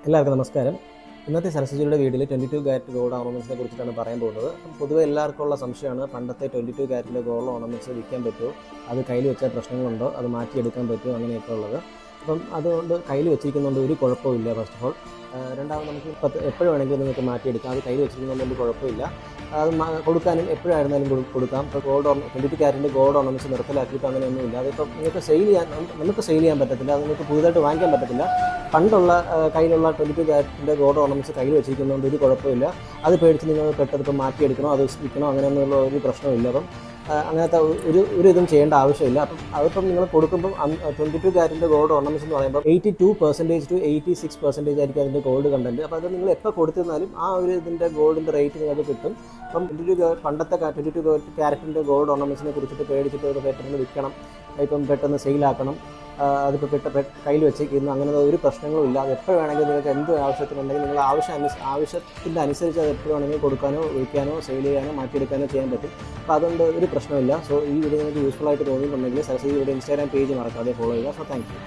എല്ലാവർക്കും നമസ്കാരം. ഇന്നത്തെ സരസ്വതിയുടെ വീഡിയോയിൽ 22 കാരറ്റ് ഗോൾഡ് ഓർണമെൻറ്റ്സിനെ കുറിച്ചിട്ടാണ് പറയാൻ പോകുന്നത്. പൊതുവെ എല്ലാവർക്കും ഉള്ള സംശയമാണ്, പണ്ടത്തെ 22 കാരറ്റിൻ്റെ ഗോൾഡ് ഓർണമെൻറ്റ്സ് വിൽക്കാൻ പറ്റുമോ, അത് കയ്യിൽ വെച്ചാൽ പ്രശ്നങ്ങളുണ്ടോ, അത് മാറ്റിയെടുക്കാൻ പറ്റുമോ, അങ്ങനെയൊക്കെ ഉള്ളത്. അപ്പം അതുകൊണ്ട് കയ്യിൽ വെച്ചിരിക്കുന്നതുകൊണ്ട് ഒരു കുഴപ്പമില്ല. ഫസ്റ്റ് ഓഫ് ഓൾ രണ്ടാമത് നമുക്ക് എപ്പോഴും വേണമെങ്കിലും നിങ്ങൾക്ക് മാറ്റിയെടുക്കാം. അത് കയ്യിൽ വെച്ചിരിക്കുന്നതുകൊണ്ട് ഒരു കുഴപ്പമില്ല. അത് കൊടുക്കാനും എപ്പോഴായിരുന്നാലും കൊടുക്കാം. ഇപ്പോൾ 22 കാരറ്റിൻ്റെ ഗോൾഡ് ഓർണമെൻറ്റ്സ് നിർത്തലാക്കിയിട്ട് അങ്ങനെയൊന്നുമില്ല. അതിപ്പോൾ നിങ്ങൾക്ക് നമുക്ക് സെയിൽ ചെയ്യാൻ പറ്റത്തില്ല, അത് നിങ്ങൾക്ക് പുതുതായിട്ട് വാങ്ങിക്കാൻ പറ്റത്തില്ല. പണ്ടുള്ള കയ്യിലുള്ള 22 കാരറ്റിൻ്റെ ഗോൾഡ് ഓർണമെൻറ്റ്സ് കയ്യിൽ വെച്ചിരിക്കുന്നതുകൊണ്ട് ഒരു കുഴപ്പമില്ല. അത് പേടിച്ച് നിങ്ങൾ പെട്ടെന്ന് മാറ്റിയെടുക്കണോ, അത് വിൽക്കണോ, അങ്ങനെയൊന്നുള്ള ഒരു പ്രശ്നമില്ല. അപ്പം അങ്ങനത്തെ ഒരു ഇതും ചെയ്യേണ്ട ആവശ്യമില്ല. അപ്പം അതിപ്പം നിങ്ങൾ കൊടുക്കുമ്പം 22 കാരറ്റിൻ്റെ ഗോൾഡ് ഓർണമെൻറ്റ്സ് എന്ന് പറയുമ്പോൾ 82% to 86% ആയിരിക്കും അതിൻ്റെ ഗോൾഡ് കണ്ടൻറ്റ്. അപ്പോൾ അത് നിങ്ങൾ എപ്പോൾ കൊടുത്തിരുന്നാലും ആ ഒരു ഇതിൻ്റെ ഗോൾഡിൻ്റെ റേറ്റ് നിങ്ങൾക്ക് കിട്ടും. അപ്പം പണ്ടത്തെ 22 കാരറ്റിൻ്റെ ഗോൾഡ് ഓർണമെൻറ്റ്സിനെ കുറിച്ചിട്ട് പേടിച്ചിട്ട് പെട്ടെന്ന് വിൽക്കണം, ഇപ്പം പെട്ടെന്ന് സെയിലാക്കണം, അതിപ്പോൾ കയ്യിൽ വെച്ചേക്കുന്നു, അങ്ങനെ ഒരു പ്രശ്നങ്ങളും ഇല്ല. അത് എപ്പോൾ വേണമെങ്കിലും നിങ്ങൾക്ക് എന്ത് ആവശ്യത്തിനുണ്ടെങ്കിൽ നിങ്ങൾ ആവശ്യത്തിൻ്റെ അനുസരിച്ച് അത് എപ്പോൾ വേണമെങ്കിലും കൊടുക്കാനോ വിൽക്കാനോ സെയിൽ ചെയ്യാനോ മാറ്റിയെടുക്കാനോ ചെയ്യാൻ പറ്റും. അപ്പോൾ അതുകൊണ്ട് ഒരു പ്രശ്നമില്ല. സോ ഈ വീഡിയോ നിങ്ങൾക്ക് യൂസ്ഫുൾ ആയിട്ട് തോന്നിയിട്ടുണ്ടെങ്കിൽ സരസ്വതി ഇവിടെ ഇൻസ്റ്റാഗ്രാം പേജ് മറക്കാതെ ഫോളോ ചെയ്യുക. So thank you.